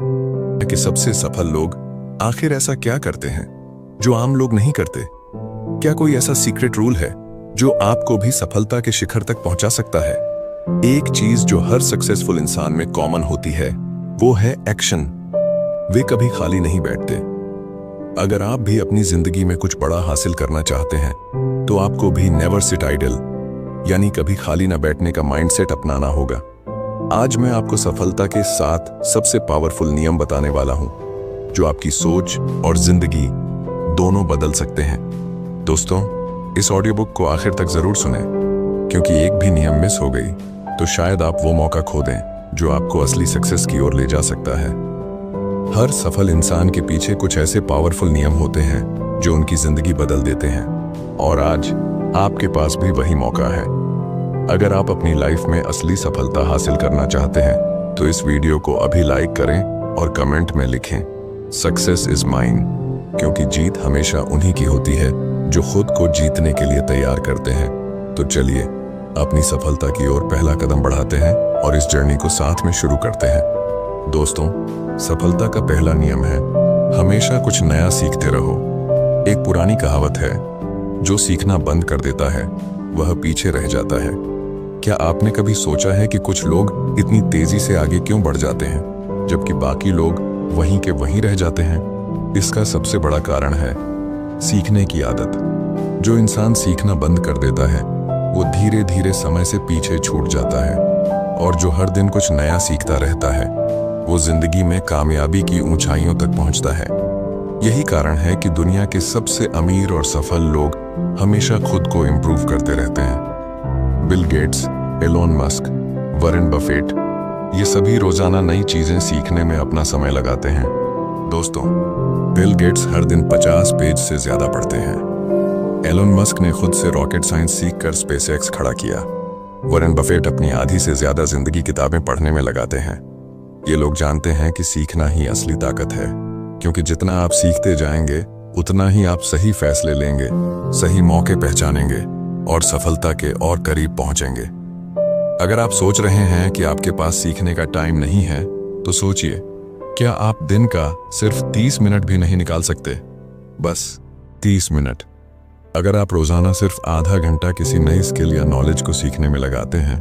कि सबसे सफल लोग आखिर ऐसा क्या करते हैं जो आम लोग नहीं करते? क्या कोई ऐसा सीक्रेट रूल है जो आपको भी सफलता के शिखर तक पहुंचा सकता है? एक चीज जो हर सक्सेसफुल इंसान में कॉमन होती है वो है एक्शन। वे कभी खाली नहीं बैठते। अगर आप भी अपनी जिंदगी में कुछ बड़ा हासिल करना चाहते हैं तो आपको भी नेवर सिट आइडल यानी कभी खाली ना बैठने का माइंडसेट अपनाना होगा। आज मैं आपको सफलता के 7 सबसे पावरफुल नियम बताने वाला हूं जो आपकी सोच और जिंदगी दोनों बदल सकते हैं। दोस्तों, इस ऑडियो बुक को आखिर तक जरूर सुनें, क्योंकि एक भी नियम मिस हो गई तो शायद आप वो मौका खो दें जो आपको असली सक्सेस की ओर ले जा सकता है। हर सफल इंसान के पीछे कुछ ऐसे पावरफुल नियम होते हैं जो उनकी जिंदगी बदल देते हैं, और आज आपके पास भी वही मौका है। अगर आप अपनी लाइफ में असली सफलता हासिल करना चाहते हैं तो इस वीडियो को अभी लाइक करें और कमेंट में लिखें, सक्सेस इज माइन, क्योंकि जीत हमेशा उन्हीं की होती है जो खुद को जीतने के लिए तैयार करते हैं। तो चलिए अपनी सफलता की ओर पहला कदम बढ़ाते हैं और इस जर्नी को साथ में शुरू करते हैं। दोस्तों, सफलता का पहला नियम है हमेशा कुछ नया सीखते रहो। एक पुरानी कहावत है, जो सीखना बंद कर देता है वह पीछे रह जाता है। क्या आपने कभी सोचा है कि कुछ लोग इतनी तेजी से आगे क्यों बढ़ जाते हैं जबकि बाकी लोग वहीं के वहीं रह जाते हैं? इसका सबसे बड़ा कारण है सीखने की आदत। जो इंसान सीखना बंद कर देता है वो धीरे धीरे समय से पीछे छूट जाता है, और जो हर दिन कुछ नया सीखता रहता है वो जिंदगी में कामयाबी की ऊंचाइयों तक पहुंचता है। यही कारण है कि दुनिया के सबसे अमीर और सफल लोग हमेशा खुद को इम्प्रूव करते रहते हैं। Bill Gates, Elon Musk, Warren Buffett, ये सभी रोजाना नई चीजें सीखने में अपना समय लगाते हैं। दोस्तों, बिल गेट्स हर दिन 50 पेज से ज्यादा पढ़ते हैं। एलोन मस्क ने खुद से रॉकेट साइंस सीखकर स्पेसएक्स खड़ा किया। वॉरेन बफेट अपनी आधी से ज्यादा जिंदगी किताबें पढ़ने में लगाते हैं। ये लोग जानते हैं कि सीखना ही असली ताकत है, क्योंकि जितना आप सीखते जाएंगे उतना ही आप सही फैसले लेंगे, सही मौके पहचानेंगे और सफलता के और करीब पहुंचेंगे। अगर आप सोच रहे हैं कि आपके पास सीखने का टाइम नहीं है तो सोचिए, क्या आप दिन का सिर्फ 30 मिनट भी नहीं निकाल सकते? बस 30 मिनट। अगर आप रोजाना सिर्फ आधा घंटा किसी नई स्किल या नॉलेज को सीखने में लगाते हैं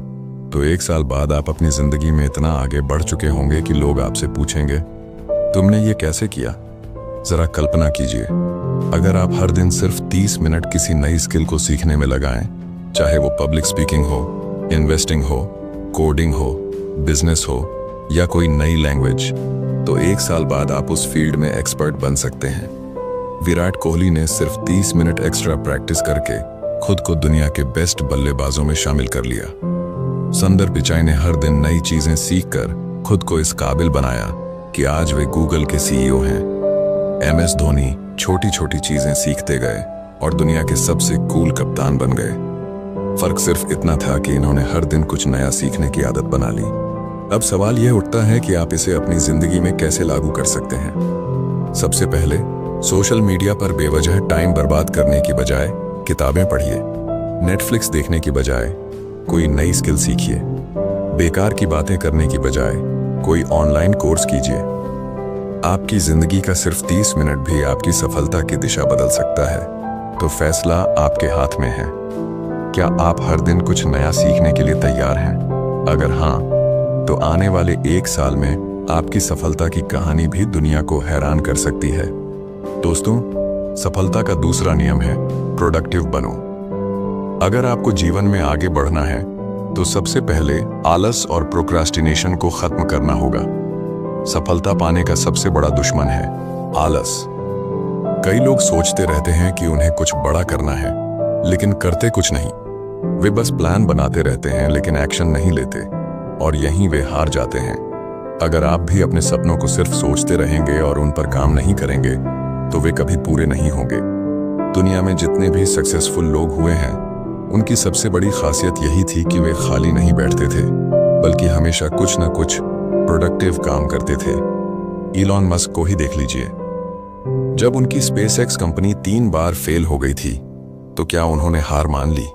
तो 1 साल बाद आप अपनी जिंदगी में इतना आगे बढ़ चुके होंगे कि लोग आपसे पूछेंगे, तुमने ये कैसे किया? जरा कल्पना कीजिए, अगर आप हर दिन सिर्फ 30 मिनट किसी नई स्किल को सीखने में लगाएं, चाहे वो पब्लिक स्पीकिंग हो, इन्वेस्टिंग हो, कोडिंग हो, बिजनेस हो या कोई नई लैंग्वेज, तो 1 साल बाद आप उस फील्ड में एक्सपर्ट बन सकते हैं। विराट कोहली ने सिर्फ 30 मिनट एक्स्ट्रा प्रैक्टिस करके खुद को दुनिया के बेस्ट बल्लेबाजों में शामिल कर लिया। सुंदर पिचाई ने हर दिन नई चीजें सीखकर खुद को इस काबिल बनाया कि आज वे गूगल के CEO हैं। MS धोनी छोटी छोटी चीजें सीखते गए और दुनिया के सबसे कूल कप्तान बन गए। फर्क सिर्फ इतना था कि इन्होंने हर दिन कुछ नया सीखने की आदत बना ली। अब सवाल यह उठता है कि आप इसे अपनी जिंदगी में कैसे लागू कर सकते हैं। सबसे पहले, सोशल मीडिया पर बेवजह टाइम बर्बाद करने की बजाय किताबें पढ़िए। नेटफ्लिक्स देखने की बजाय कोई नई स्किल सीखिए। बेकार की बातें करने की बजाय कोई ऑनलाइन कोर्स कीजिए। आपकी जिंदगी का सिर्फ 30 मिनट भी आपकी सफलता की दिशा बदल सकता है, तो फैसला आपके हाथ में है। क्या आप हर दिन कुछ नया सीखने के लिए तैयार हैं? अगर हाँ, तो आने वाले 1 साल में आपकी सफलता की कहानी भी दुनिया को हैरान कर सकती है। दोस्तों, सफलता का दूसरा नियम है प्रोडक्टिव बनो। अगर आपको जीवन में आगे बढ़ना है तो सबसे पहले आलस और प्रोक्रास्टिनेशन को खत्म करना होगा। सफलता पाने का सबसे बड़ा दुश्मन है आलस। कई लोग सोचते रहते हैं कि उन्हें कुछ बड़ा करना है, लेकिन करते कुछ नहीं। वे बस प्लान बनाते रहते हैं लेकिन एक्शन नहीं लेते, और यहीं वे हार जाते हैं। अगर आप भी अपने सपनों को सिर्फ सोचते रहेंगे और उन पर काम नहीं करेंगे तो वे कभी पूरे नहीं होंगे। दुनिया में जितने भी सक्सेसफुल लोग हुए हैं, उनकी सबसे बड़ी खासियत यही थी कि वे खाली नहीं बैठते थे, बल्कि हमेशा कुछ न कुछ प्रोडक्टिव काम करते थे। इलॉन मस्क को ही देख लीजिए। जब उनकी स्पेसएक्स कंपनी 3 बार फेल हो गई थी तो क्या उन्होंने हार मान ली?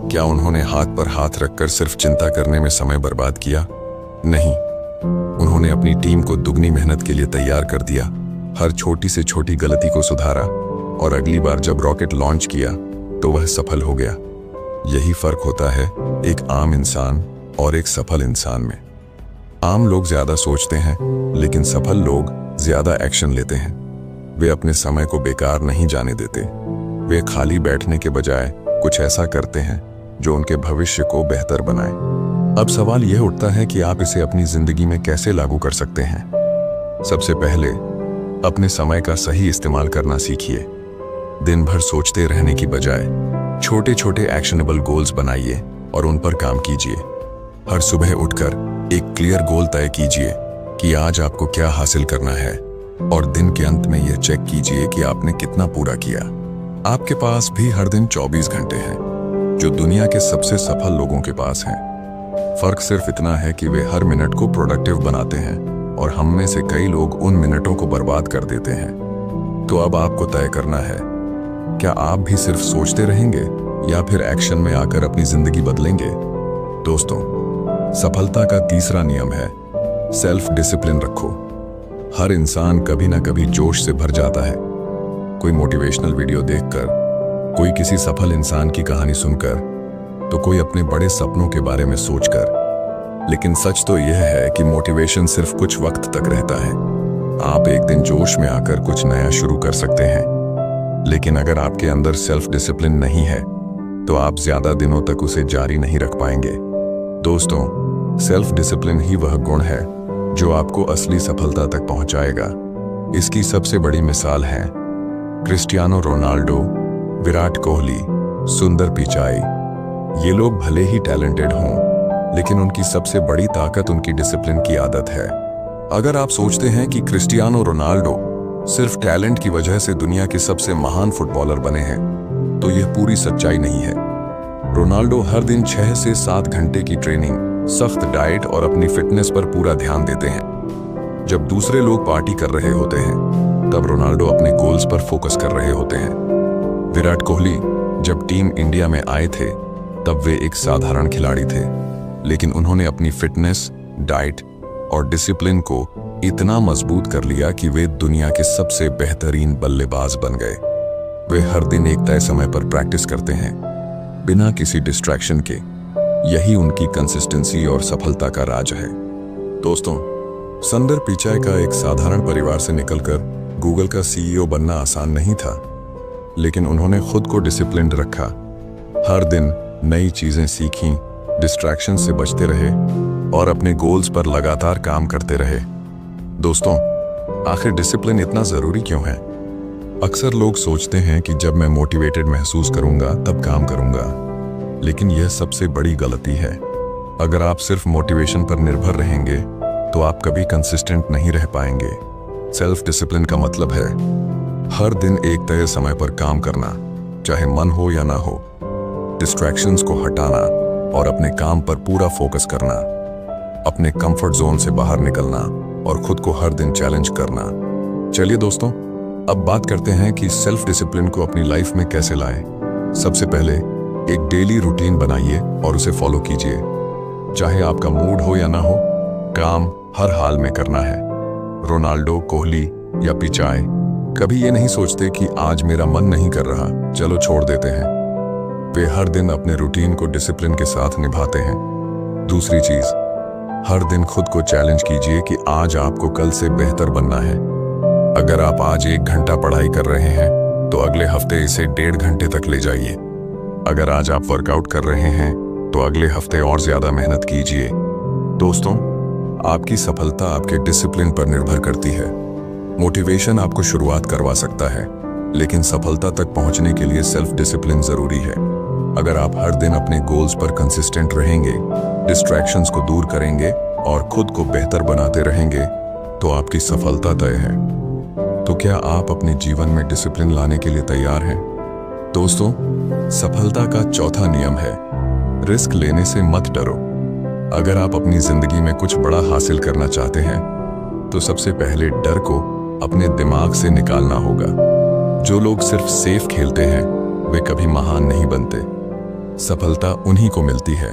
क्या उन्होंने हाथ पर हाथ रखकर सिर्फ चिंता करने में समय बर्बाद किया? नहीं, उन्होंने उन्होंने अपनी टीम को दुगनी मेहनत के लिए तैयार कर दिया, हर छोटी से छोटी गलती को सुधारा और अगली बार जब रॉकेट लॉन्च किया तो वह सफल हो गया। यही फर्क होता है एक आम इंसान और एक सफल इंसान में। आम लोग ज्यादा सोचते हैं, लेकिन सफल लोग ज्यादा एक्शन लेते हैं। वे अपने समय को बेकार नहीं जाने देते। वे खाली बैठने के बजाय कुछ ऐसा करते हैं जो उनके भविष्य को बेहतर बनाए। अब सवाल यह उठता है कि आप इसे अपनी जिंदगी में कैसे लागू कर सकते हैं। सबसे पहले अपने समय का सही इस्तेमाल करना सीखिए। दिन भर सोचते रहने की बजाय छोटे छोटे एक्शनेबल गोल्स बनाइए और उन पर काम कीजिए। हर सुबह उठकर एक क्लियर गोल तय कीजिए कि आज आपको क्या हासिल करना है और दिन के अंत में यह चेक कीजिए कि आपने कितना पूरा किया। आपके पास भी हर दिन 24 घंटे हैं, जो दुनिया के सबसे सफल लोगों के पास हैं। फर्क सिर्फ इतना है कि वे हर मिनट को प्रोडक्टिव बनाते हैं और हम में से कई लोग उन मिनटों को बर्बाद कर देते हैं। तो अब आपको तय करना है, क्या आप भी सिर्फ सोचते रहेंगे या फिर एक्शन में आकर अपनी जिंदगी बदलेंगे। दोस्तों, सफलता का तीसरा नियम है सेल्फ डिसिप्लिन रखो। हर इंसान कभी ना कभी जोश से भर जाता है। कोई मोटिवेशनल वीडियो देखकर, कोई किसी सफल इंसान की कहानी सुनकर, तो कोई अपने बड़े सपनों के बारे में सोचकर। लेकिन सच तो यह है कि मोटिवेशन सिर्फ कुछ वक्त तक रहता है। आप एक दिन जोश में आकर कुछ नया शुरू कर सकते हैं, लेकिन अगर आपके अंदर सेल्फ डिसिप्लिन नहीं है तो आप ज्यादा दिनों तक उसे जारी नहीं रख पाएंगे। दोस्तों, सेल्फ डिसिप्लिन ही वह गुण है जो आपको असली सफलता तक पहुंचाएगा। इसकी सबसे बड़ी मिसाल है क्रिस्टियानो रोनाल्डो, विराट कोहली, सुंदर पिचाई। ये लोग भले ही टैलेंटेड हों, लेकिन उनकी सबसे बड़ी ताकत उनकी डिसिप्लिन की आदत है। अगर आप सोचते हैं कि क्रिस्टियानो रोनाल्डो सिर्फ टैलेंट की वजह से दुनिया के सबसे महान फुटबॉलर बने हैं, तो यह पूरी सच्चाई नहीं है। रोनाल्डो हर दिन 6 से 7 घंटे की ट्रेनिंग, सख्त डाइट और अपनी फिटनेस पर पूरा ध्यान देते हैं। जब दूसरे लोग पार्टी कर रहे होते हैं, तब रोनाल्डो अपने गोल्स पर फोकस कर रहे होते हैं। विराट कोहली जब टीम इंडिया में आए थे, तब वे एक साधारण खिलाड़ी थे, लेकिन उन्होंने अपनी फिटनेस, डाइट और डिसिप्लिन को इतना मजबूत कर लिया कि वे दुनिया के सबसे बेहतरीन बल्लेबाज बन गए। वे हर दिन एक तय समय पर प्रैक्टिस करते हैं, बिना किसी डिस्ट्रैक्शन के। यही उनकी कंसिस्टेंसी और सफलता का राज है। दोस्तों, सुंदर पिचाई का एक साधारण परिवार से निकलकर गूगल का सीईओ बनना आसान नहीं था, लेकिन उन्होंने खुद को डिसिप्लिन्ड रखा। हर दिन नई चीजें सीखीं, डिस्ट्रैक्शन से बचते रहे और अपने गोल्स पर लगातार काम करते रहे। दोस्तों, आखिर डिसिप्लिन इतना जरूरी क्यों है? अक्सर लोग सोचते हैं कि जब मैं मोटिवेटेड महसूस करूंगा तब काम करूंगा, लेकिन यह सबसे बड़ी गलती है। अगर आप सिर्फ मोटिवेशन पर निर्भर रहेंगे तो आप कभी कंसिस्टेंट नहीं रह पाएंगे। सेल्फ डिसिप्लिन का मतलब है हर दिन एक तय समय पर काम करना, चाहे मन हो या ना हो। डिस्ट्रैक्शंस को हटाना और अपने काम पर पूरा फोकस करना, अपने कंफर्ट जोन से बाहर निकलना और खुद को हर दिन चैलेंज करना। चलिए दोस्तों, अब बात करते हैं कि सेल्फ डिसिप्लिन को अपनी लाइफ में कैसे लाएं। सबसे पहले एक डेली रूटीन बनाइए और उसे फॉलो कीजिए। चाहे आपका मूड हो या ना हो, काम हर हाल में करना है। रोनाल्डो, कोहली या पिचाई कभी ये नहीं सोचते कि आज मेरा मन नहीं कर रहा, चलो छोड़ देते हैं। वे हर दिन अपने रूटीन को डिसिप्लिन के साथ निभाते हैं। दूसरी चीज, हर दिन खुद को चैलेंज कीजिए कि आज आपको कल से बेहतर बनना है। अगर आप आज 1 घंटा पढ़ाई कर रहे हैं, तो अगले हफ्ते इसे 1.5 घंटे तक ले जाइए। अगर आज आप वर्कआउट कर रहे हैं, तो अगले हफ्ते और ज्यादा मेहनत कीजिए। दोस्तों, आपकी सफलता आपके डिसिप्लिन पर निर्भर करती है। मोटिवेशन आपको शुरुआत करवा सकता है, लेकिन सफलता तक पहुंचने के लिए सेल्फ डिसिप्लिन जरूरी है। अगर आप हर दिन अपने गोल्स पर कंसिस्टेंट रहेंगे, डिस्ट्रैक्शंस को दूर करेंगे और खुद को बेहतर बनाते रहेंगे, तो आपकी सफलता तय है। तो क्या आप अपने जीवन में डिसिप्लिन लाने के लिए तैयार हैं? दोस्तों, सफलता का चौथा नियम है रिस्क लेने से मत डरो। अगर आप अपनी जिंदगी में कुछ बड़ा हासिल करना चाहते हैं, तो सबसे पहले डर को अपने दिमाग से निकालना होगा। जो लोग सिर्फ सेफ खेलते हैं, वे कभी महान नहीं बनते। सफलता उन्हीं को मिलती है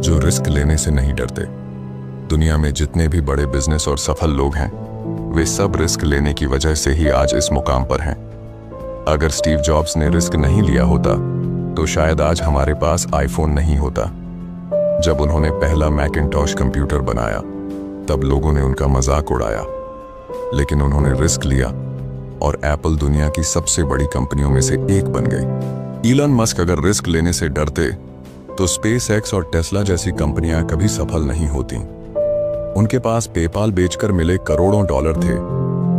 जो रिस्क लेने से नहीं डरते। दुनिया में जितने भी बड़े बिजनेस और सफल लोग हैं, वे सब रिस्क लेने की वजह से ही आज इस मुकाम पर हैं। अगर स्टीव जॉब्स ने रिस्क नहीं लिया होता तो शायद आज हमारे पास आईफोन नहीं होता। जब उन्होंने पहला मैकिंटॉश कंप्यूटर बनाया तब लोगों ने उनका मजाक उड़ाया, लेकिन उन्होंने रिस्क लिया और एप्पल दुनिया की सबसे बड़ी कंपनियों में से एक बन गई। इलन मस्क अगर रिस्क लेने से डरते तो स्पेस एक्स और टेस्ला जैसी कंपनियां कभी सफल नहीं होती। उनके पास पेपाल बेचकर मिले करोड़ों डॉलर थे,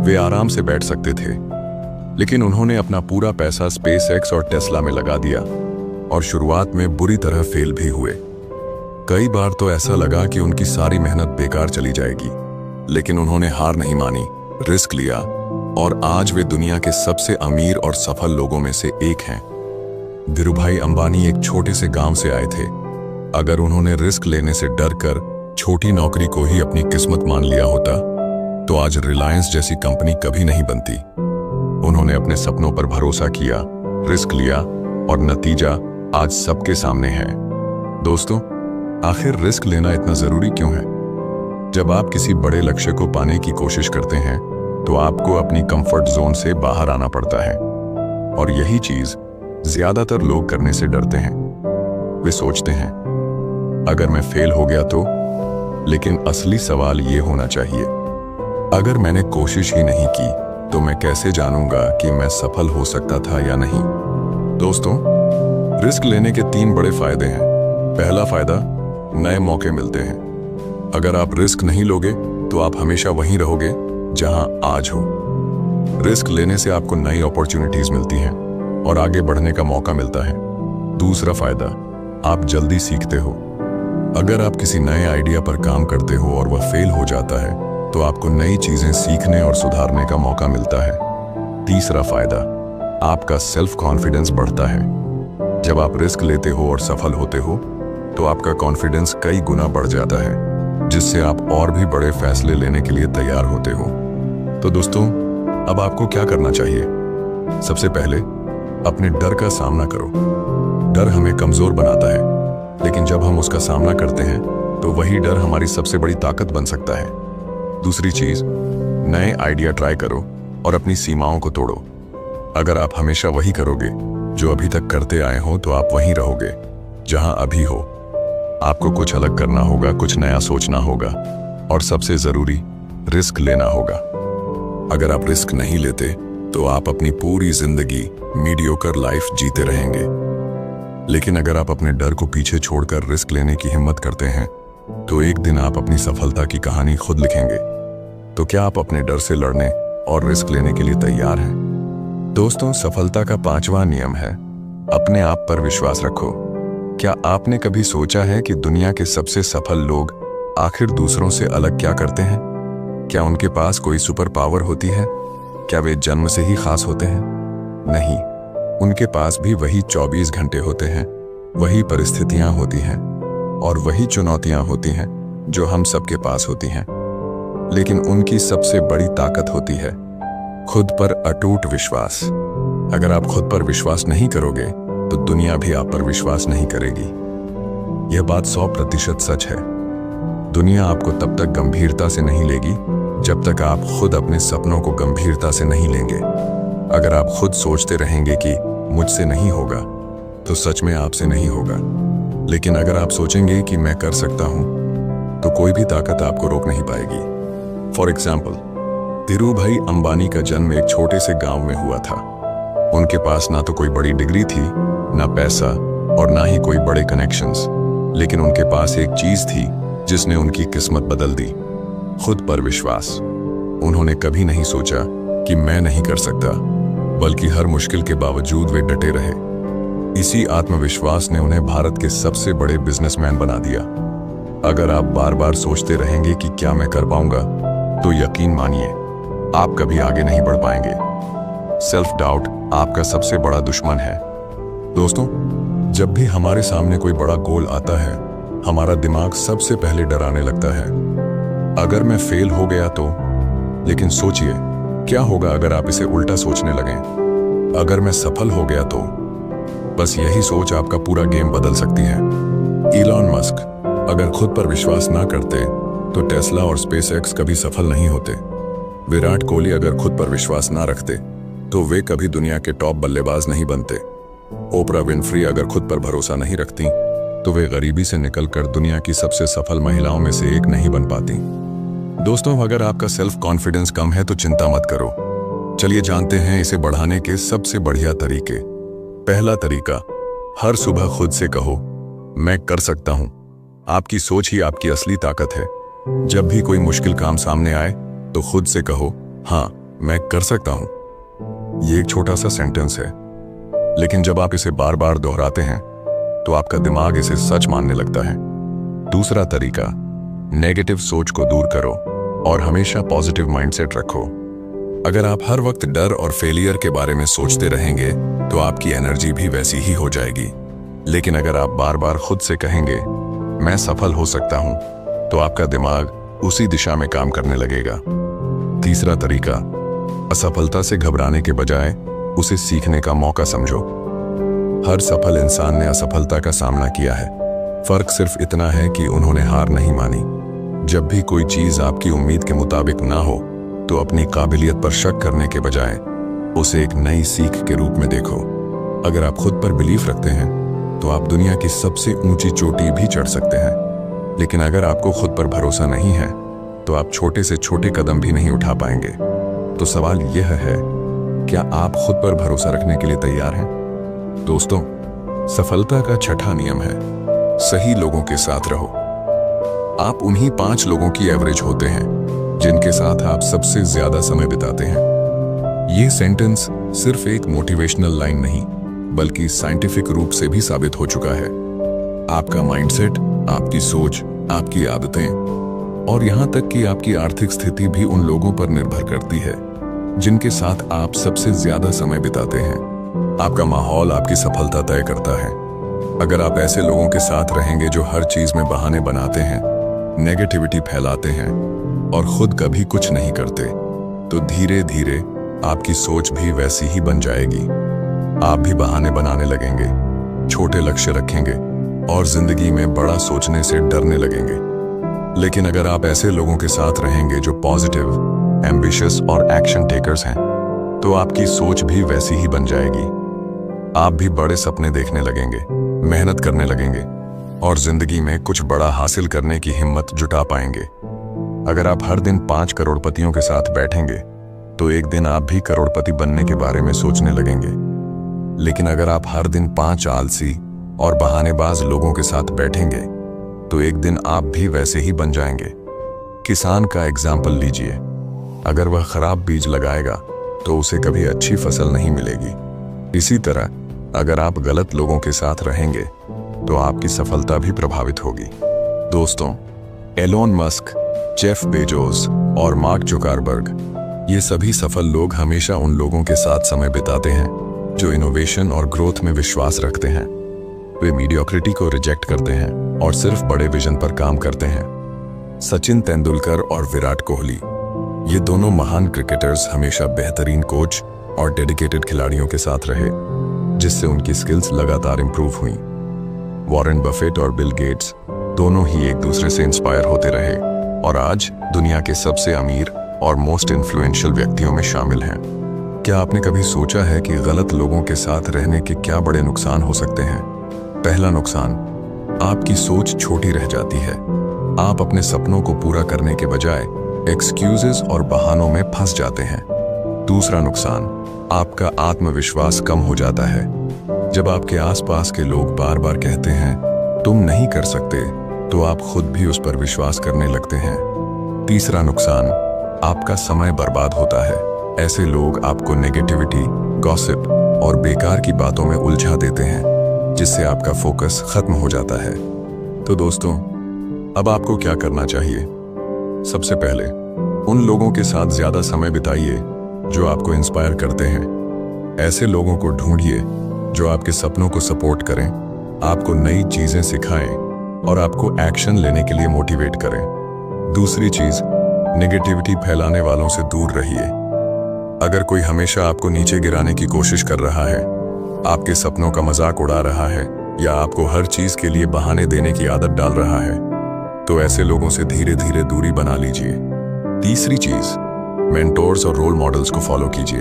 वे आराम से बैठ सकते थे, लेकिन उन्होंने अपना पूरा पैसा स्पेस एक्स और टेस्ला में लगा दिया और शुरुआत में बुरी तरह फेल भी हुए। कई बार तो ऐसा लगा कि उनकी सारी मेहनत बेकार चली जाएगी, लेकिन उन्होंने हार नहीं मानी, रिस्क लिया और आज वे दुनिया के सबसे अमीर और सफल लोगों में से एक हैं। धीरूभाई अंबानी एक छोटे से गांव से आए थे। अगर उन्होंने रिस्क लेने से डरकर छोटी नौकरी को ही अपनी किस्मत मान लिया होता तो आज रिलायंस जैसी कंपनी कभी नहीं बनती। उन्होंने अपने सपनों पर भरोसा किया, रिस्क लिया और नतीजा आज सबके सामने है। दोस्तों, आखिर रिस्क लेना इतना जरूरी क्यों है? जब आप किसी बड़े लक्ष्य को पाने की कोशिश करते हैं तो आपको अपनी कंफर्ट जोन से बाहर आना पड़ता है, और यही चीज ज्यादातर लोग करने से डरते हैं। वे सोचते हैं अगर मैं फेल हो गया तो, लेकिन असली सवाल ये होना चाहिए, अगर मैंने कोशिश ही नहीं की तो मैं कैसे जानूंगा कि मैं सफल हो सकता था या नहीं? दोस्तों, रिस्क लेने के 3 बड़े फायदे हैं। पहला फायदा, नए मौके मिलते हैं। अगर आप रिस्क नहीं लोगे तो आप हमेशा वहीं रहोगे जहां आज हो। रिस्क लेने से आपको नई अपॉर्चुनिटीज मिलती हैं और आगे बढ़ने का मौका मिलता है। दूसरा फायदा, आप जल्दी सीखते हो। अगर आप किसी नए आइडिया पर काम करते हो और वह फेल हो जाता है तो आपको नई चीजें सीखने और सुधारने का मौका मिलता है। तीसरा फायदा, आपका सेल्फ कॉन्फिडेंस बढ़ता है। जब आप रिस्क लेते हो और सफल होते हो तो आपका कॉन्फिडेंस कई गुना बढ़ जाता है, जिससे आप और भी बड़े फैसले लेने के लिए तैयार होते हो। तो दोस्तों, अब आपको क्या करना चाहिए? सबसे पहले अपने डर का सामना करो। डर हमें कमजोर बनाता है, लेकिन जब हम उसका सामना करते हैं तो वही डर हमारी सबसे बड़ी ताकत बन सकता है। दूसरी चीज, नए आइडिया ट्राई करो और अपनी सीमाओं को तोड़ो। अगर आप हमेशा वही करोगे जो अभी तक करते आए हो तो आप वहीं रहोगे जहां अभी हो। आपको कुछ अलग करना होगा, कुछ नया सोचना होगा और सबसे जरूरी, रिस्क लेना होगा। अगर आप रिस्क नहीं लेते तो आप अपनी पूरी जिंदगी मीडियोकर लाइफ जीते रहेंगे, लेकिन अगर आप अपने डर को पीछे छोड़कर रिस्क लेने की हिम्मत करते हैं तो एक दिन आप अपनी सफलता की कहानी खुद लिखेंगे। तो क्या आप अपने डर से लड़ने और रिस्क लेने के लिए तैयार हैं? दोस्तों, सफलता का 5वां नियम है, अपने आप पर विश्वास रखो। क्या आपने कभी सोचा है कि दुनिया के सबसे सफल लोग आखिर दूसरों से अलग क्या करते हैं? क्या उनके पास कोई सुपर पावर होती है? क्या वे जन्म से ही खास होते हैं? नहीं, उनके पास भी वही 24 घंटे होते हैं, वही परिस्थितियां होती हैं और वही चुनौतियां होती हैं जो हम सबके पास होती हैं। लेकिन उनकी सबसे बड़ी ताकत होती है खुद पर अटूट विश्वास। अगर आप खुद पर विश्वास नहीं करोगे तो दुनिया भी आप पर विश्वास नहीं करेगी। यह बात 100% सच है। दुनिया आपको तब तक गंभीरता से नहीं लेगी जब तक आप खुद अपने सपनों को गंभीरता से नहीं लेंगे। अगर आप खुद सोचते रहेंगे कि मुझसे नहीं होगा तो सच में आपसे नहीं होगा, लेकिन अगर आप सोचेंगे कि मैं कर सकता हूं तो कोई भी ताकत आपको रोक नहीं पाएगी। फॉर एग्जाम्पल, धीरूभाई अंबानी का जन्म एक छोटे से गांव में हुआ था। उनके पास ना तो कोई बड़ी डिग्री थी, ना पैसा और ना ही कोई बड़े कनेक्शंस, लेकिन उनके पास एक चीज थी जिसने उनकी किस्मत बदल दी, खुद पर विश्वास। उन्होंने कभी नहीं सोचा कि मैं नहीं कर सकता, बल्कि हर मुश्किल के बावजूद वे डटे रहे। इसी आत्मविश्वास ने उन्हें भारत के सबसे बड़े बिजनेसमैन बना दिया। अगर आप बार बार सोचते रहेंगे कि क्या मैं कर पाऊंगा, तो यकीन मानिए आप कभी आगे नहीं बढ़ पाएंगे। सेल्फ डाउट आपका सबसे बड़ा दुश्मन है। दोस्तों, जब भी हमारे सामने कोई बड़ा गोल आता है, हमारा दिमाग सबसे पहले डराने लगता है, अगर मैं फेल हो गया तो। लेकिन सोचिए, क्या होगा अगर आप इसे उल्टा सोचने लगें, अगर मैं सफल हो गया तो। बस यही सोच आपका पूरा गेम बदल सकती है। इलॉन मस्क अगर खुद पर विश्वास ना करते तो टेस्ला और स्पेसएक्स कभी सफल नहीं होते। विराट कोहली अगर खुद पर विश्वास ना रखते तो वे कभी दुनिया के टॉप बल्लेबाज नहीं बनते। ओपरा विनफ्री अगर खुद पर भरोसा नहीं रखती तो वे गरीबी से निकलकर दुनिया की सबसे सफल महिलाओं में से एक नहीं बन पाती। दोस्तों, अगर आपका सेल्फ कॉन्फिडेंस कम है तो चिंता मत करो। चलिए जानते हैं इसे बढ़ाने के सबसे बढ़िया तरीके। पहला तरीका, हर सुबह खुद से कहो, मैं कर सकता हूं। आपकी सोच ही आपकी असली ताकत है। जब भी कोई मुश्किल काम सामने आए तो खुद से कहो, हाँ मैं कर सकता हूं। ये एक छोटा सा सेंटेंस है, लेकिन जब आप इसे बार बार दोहराते हैं तो आपका दिमाग इसे सच मानने लगता है। दूसरा तरीका, नेगेटिव सोच को दूर करो और हमेशा पॉजिटिव माइंडसेट रखो। अगर आप हर वक्त डर और फेलियर के बारे में सोचते रहेंगे तो आपकी एनर्जी भी वैसी ही हो जाएगी। लेकिन अगर आप बार बार खुद से कहेंगे, मैं सफल हो सकता हूं, तो आपका दिमाग उसी दिशा में काम करने लगेगा। तीसरा तरीका, असफलता से घबराने के बजाय उसे सीखने का मौका समझो। हर सफल इंसान ने असफलता का सामना किया है। फर्क सिर्फ इतना है कि उन्होंने हार नहीं मानी। जब भी कोई चीज आपकी उम्मीद के मुताबिक ना हो तो अपनी काबिलियत पर शक करने के बजाय उसे एक नई सीख के रूप में देखो। अगर आप खुद पर बिलीफ रखते हैं तो आप दुनिया की सबसे ऊंची चोटी भी चढ़ सकते हैं। लेकिन अगर आपको खुद पर भरोसा नहीं है तो आप छोटे से छोटे कदम भी नहीं उठा पाएंगे। तो सवाल यह है, क्या आप खुद पर भरोसा रखने के लिए तैयार हैं? दोस्तों, सफलता का छठा नियम है, सही लोगों के साथ रहो। आप उन्हीं 5 लोगों की एवरेज होते हैं जिनके साथ आप सबसे ज्यादा समय बिताते हैं। यह सेंटेंस सिर्फ एक मोटिवेशनल लाइन नहीं, बल्कि साइंटिफिक रूप से भी साबित हो चुका है। आपका माइंडसेट, आपकी सोच, आपकी आदतें और यहां तक कि आपकी आर्थिक स्थिति भी उन लोगों पर निर्भर करती है जिनके साथ आप सबसे ज्यादा समय बिताते हैं। आपका माहौल आपकी सफलता तय करता है। अगर आप ऐसे लोगों के साथ रहेंगे जो हर चीज में बहाने बनाते हैं, नेगेटिविटी फैलाते हैं और खुद कभी कुछ नहीं करते, तो धीरे धीरे आपकी सोच भी वैसी ही बन जाएगी। आप भी बहाने बनाने लगेंगे, छोटे लक्ष्य रखेंगे और जिंदगी में बड़ा सोचने से डरने लगेंगे। लेकिन अगर आप ऐसे लोगों के साथ रहेंगे जो पॉजिटिव, एम्बिशियस और एक्शन टेकर्स हैं, तो आपकी सोच भी वैसी ही बन जाएगी। आप भी बड़े सपने देखने लगेंगे, मेहनत करने लगेंगे और जिंदगी में कुछ बड़ा हासिल करने की हिम्मत जुटा पाएंगे। अगर आप हर दिन 5 करोड़पतियों के साथ बैठेंगे तो एक दिन आप भी करोड़पति बनने के बारे में सोचने लगेंगे। लेकिन अगर आप हर दिन 5 आलसी और बहानेबाज लोगों के साथ बैठेंगे तो एक दिन आप भी वैसे ही बन जाएंगे। किसान का एग्जाम्पल लीजिए। अगर वह खराब बीज लगाएगा तो उसे कभी अच्छी फसल नहीं मिलेगी। इसी तरह अगर आप गलत लोगों के साथ रहेंगे तो आपकी सफलता भी प्रभावित होगी। दोस्तों, एलोन मस्क, जेफ बेजोस और मार्क जुकरबर्ग, ये सभी सफल लोग हमेशा उन लोगों के साथ समय बिताते हैं जो इनोवेशन और ग्रोथ में विश्वास रखते हैं। वे मीडियोक्रिटी को रिजेक्ट करते हैं और सिर्फ बड़े विजन पर काम करते हैं। सचिन तेंदुलकर और विराट कोहली, ये दोनों महान क्रिकेटर्स हमेशा बेहतरीन कोच और डेडिकेटेड खिलाड़ियों के साथ रहे, जिससे उनकी स्किल्स लगातार इंप्रूव हुई। वॉरेन बफेट और बिल गेट्स दोनों ही एक दूसरे से इंस्पायर होते रहे और आज दुनिया के सबसे अमीर और मोस्ट इन्फ्लुएंशियल व्यक्तियों में शामिल हैं। क्या आपने कभी सोचा है कि गलत लोगों के साथ रहने के क्या बड़े नुकसान हो सकते हैं? पहला नुकसान, आपकी सोच छोटी रह जाती है। आप अपने सपनों को पूरा करने के बजाय एक्सक्यूजेस और बहानों में फंस जाते हैं। दूसरा नुकसान, आपका आत्मविश्वास कम हो जाता है। जब आपके आसपास के लोग बार बार कहते हैं तुम नहीं कर सकते, तो आप खुद भी उस पर विश्वास करने लगते हैं। तीसरा नुकसान, आपका समय बर्बाद होता है। ऐसे लोग आपको नेगेटिविटी, गॉसिप और बेकार की बातों में उलझा देते हैं, जिससे आपका फोकस खत्म हो जाता है। तो दोस्तों, अब आपको क्या करना चाहिए? सबसे पहले उन लोगों के साथ ज्यादा समय बिताइए जो आपको इंस्पायर करते हैं। ऐसे लोगों को ढूंढिए जो आपके सपनों को सपोर्ट करें, आपको नई चीजें सिखाएं और आपको एक्शन लेने के लिए मोटिवेट करें। दूसरी चीज, नेगेटिविटी फैलाने वालों से दूर रहिए। अगर कोई हमेशा आपको नीचे गिराने की कोशिश कर रहा है, आपके सपनों का मजाक उड़ा रहा है या आपको हर चीज के लिए बहाने देने की आदत डाल रहा है, तो ऐसे लोगों से धीरे धीरे दूरी बना लीजिए। तीसरी चीज, मेंटोर्स और रोल मॉडल्स को फॉलो कीजिए।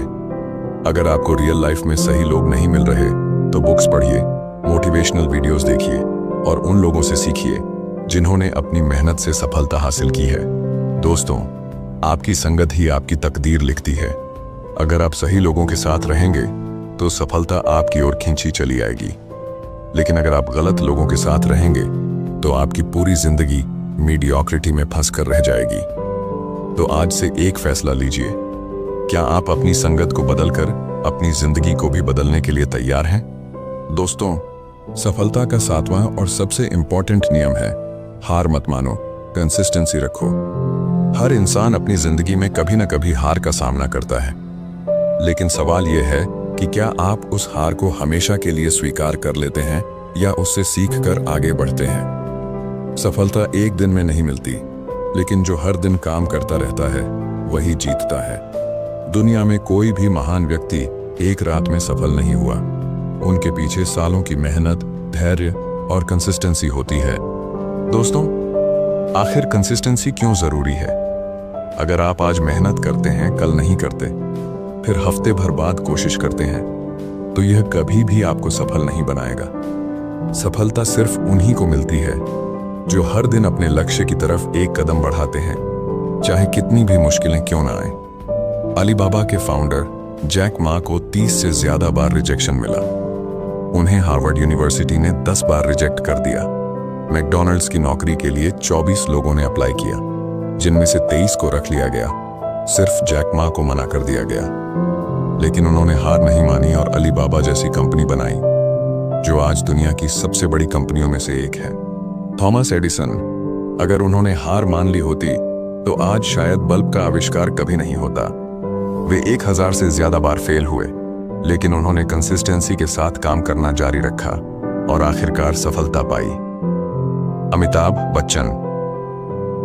अगर आपको रियल लाइफ में सही लोग नहीं मिल रहे तो बुक्स पढ़िए, मोटिवेशनल वीडियोस देखिए और उन लोगों से सीखिए जिन्होंने अपनी मेहनत से सफलता हासिल की है। दोस्तों, आपकी संगत ही आपकी तकदीर लिखती है। अगर आप सही लोगों के साथ रहेंगे तो सफलता आपकी ओर खींची चली आएगी, लेकिन अगर आप गलत लोगों के साथ रहेंगे तो आपकी पूरी जिंदगी मीडियोक्रिटी में फंस कर रह जाएगी। तो आज से एक फैसला लीजिए, क्या आप अपनी संगत को बदलकर अपनी जिंदगी को भी बदलने के लिए तैयार हैं? दोस्तों, सफलता का 7वां और सबसे इंपॉर्टेंट नियम है, हार मत मानो, कंसिस्टेंसी रखो। हर इंसान अपनी जिंदगी में कभी ना कभी हार का सामना करता है, लेकिन सवाल यह है कि क्या आप उस हार को हमेशा के लिए स्वीकार कर लेते हैं या उससे सीखकर आगे बढ़ते हैं? सफलता एक दिन में नहीं मिलती, लेकिन जो हर दिन काम करता रहता है वही जीतता है। दुनिया में कोई भी महान व्यक्ति एक रात में सफल नहीं हुआ। उनके पीछे सालों की मेहनत, धैर्य और कंसिस्टेंसी होती है। दोस्तों, आखिर कंसिस्टेंसी क्यों जरूरी है? अगर आप आज मेहनत करते हैं, कल नहीं करते, फिर हफ्ते भर बाद कोशिश करते हैं, तो यह कभी भी आपको सफल नहीं बनाएगा। सफलता सिर्फ उन्हीं को मिलती है जो हर दिन अपने लक्ष्य की तरफ एक कदम बढ़ाते हैं, चाहे कितनी भी मुश्किलें क्यों ना आए। अलीबाबा के फाउंडर जैक मा को 30 से ज्यादा बार रिजेक्शन मिला। उन्हें हार्वर्ड यूनिवर्सिटी ने 10 बार रिजेक्ट कर दिया। मैकडॉनल्ड्स की नौकरी के लिए 24 लोगों ने अप्लाई किया, जिनमें से 23 को रख लिया गया। सिर्फ जैक मा को मना कर दिया गया, लेकिन उन्होंने हार नहीं मानी और अलीबाबा जैसी कंपनी बनाई, जो आज दुनिया की सबसे बड़ी कंपनियों में से एक है। थॉमस एडिसन, अगर उन्होंने हार मान ली होती तो आज शायद बल्ब का आविष्कार कभी नहीं होता। वे 1000 से ज्यादा बार फेल हुए, लेकिन उन्होंने कंसिस्टेंसी के साथ काम करना जारी रखा और आखिरकार सफलता पाई। अमिताभ बच्चन,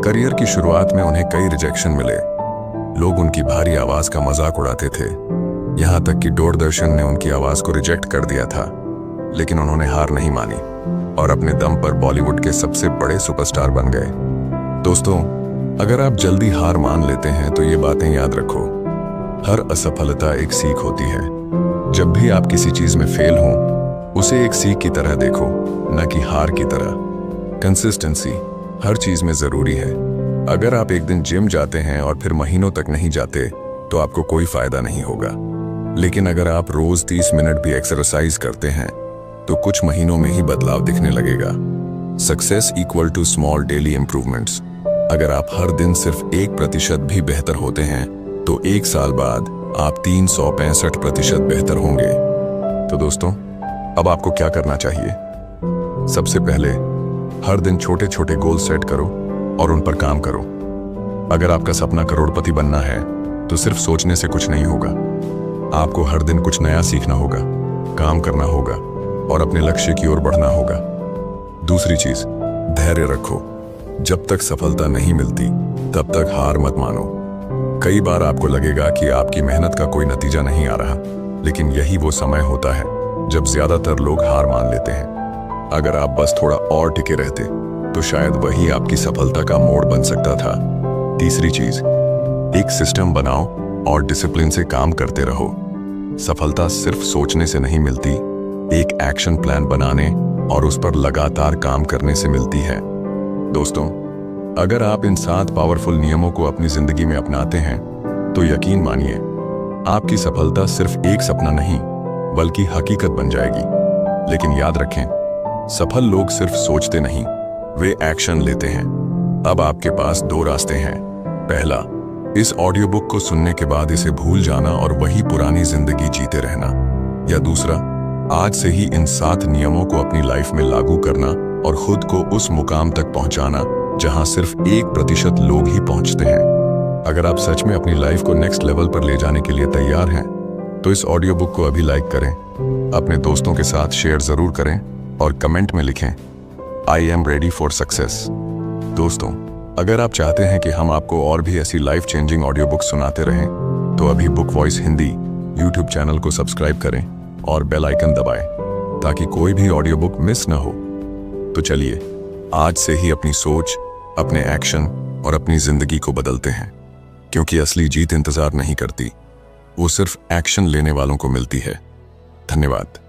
करियर की शुरुआत में उन्हें कई रिजेक्शन मिले। लोग उनकी भारी आवाज का मजाक उड़ाते थे, यहां तक कि दूरदर्शन ने उनकी आवाज को रिजेक्ट कर दिया था, लेकिन उन्होंने हार नहीं मानी और अपने दम पर बॉलीवुड के सबसे बड़े सुपरस्टार बन गए। दोस्तों, अगर आप जल्दी हार मान लेते हैं तो ये बातें याद रखो, हर असफलता एक सीख होती है। जब भी आप किसी चीज में फेल हो, उसे एक सीख की तरह देखो, न कि हार की तरह। कंसिस्टेंसी हर चीज में जरूरी है। अगर आप एक दिन जिम जाते हैं और फिर महीनों तक नहीं जाते तो आपको कोई फायदा नहीं होगा, लेकिन अगर आप रोज 30 मिनट भी एक्सरसाइज करते हैं तो कुछ महीनों में ही बदलाव दिखने लगेगा। Success equal to small daily improvements. अगर आप हर दिन सिर्फ 1% भी बेहतर होते हैं तो 1 साल बाद आप 365% बेहतर होंगे। तो दोस्तों, अब आपको क्या करना चाहिए? सबसे पहले हर दिन छोटे छोटे गोल सेट करो और उन पर काम करो। अगर आपका सपना करोड़पति बनना है तो सिर्फ सोचने से कुछ नहीं होगा। आपको हर दिन कुछ नया सीखना होगा, काम करना होगा और अपने लक्ष्य की ओर बढ़ना होगा। दूसरी चीज, धैर्य रखो। जब तक सफलता नहीं मिलती तब तक हार मत मानो। कई बार आपको लगेगा कि आपकी मेहनत का कोई नतीजा नहीं आ रहा, लेकिन यही वो समय होता है जब ज्यादातर लोग हार मान लेते हैं। अगर आप बस थोड़ा और टिके रहते तो शायद वही आपकी सफलता का मोड़ बन सकता था। तीसरी चीज, एक सिस्टम बनाओ और डिसिप्लिन से काम करते रहो। सफलता सिर्फ सोचने से नहीं मिलती, एक एक्शन प्लान बनाने और उस पर लगातार काम करने से मिलती है। दोस्तों, अगर आप इन 7 पावरफुल नियमों को अपनी जिंदगी में अपनाते हैं तो यकीन मानिए, आपकी सफलता सिर्फ एक सपना नहीं बल्कि हकीकत बन जाएगी। लेकिन याद रखें, सफल लोग सिर्फ सोचते नहीं, वे एक्शन लेते हैं। अब आपके पास 2 रास्ते हैं। पहला, इस ऑडियो बुक को सुनने के बाद इसे भूल जाना और वही पुरानी जिंदगी जीते रहना। या दूसरा, आज से ही इन 7 नियमों को अपनी लाइफ में लागू करना और खुद को उस मुकाम तक पहुंचाना जहां सिर्फ 1% लोग ही पहुंचते हैं। अगर आप सच में अपनी लाइफ को नेक्स्ट लेवल पर ले जाने के लिए तैयार हैं तो इस ऑडियो बुक को अभी लाइक करें, अपने दोस्तों के साथ शेयर जरूर करें और कमेंट में लिखें, I am ready for success. दोस्तों, अगर आप चाहते हैं कि हम आपको और भी ऐसी लाइफ चेंजिंग ऑडियो बुक सुनाते रहें तो अभी book voice Hindi YouTube channel को सब्सक्राइब करें और बेल आइकन दबाएं ताकि कोई भी ऑडियो बुक मिस न हो। तो चलिए आज से ही अपनी सोच, अपने एक्शन और अपनी जिंदगी को बदलते हैं, क्योंकि असली जीत इंतजार नहीं करती, वो सिर्फ एक्शन लेने वालों को मिलती है। धन्यवाद।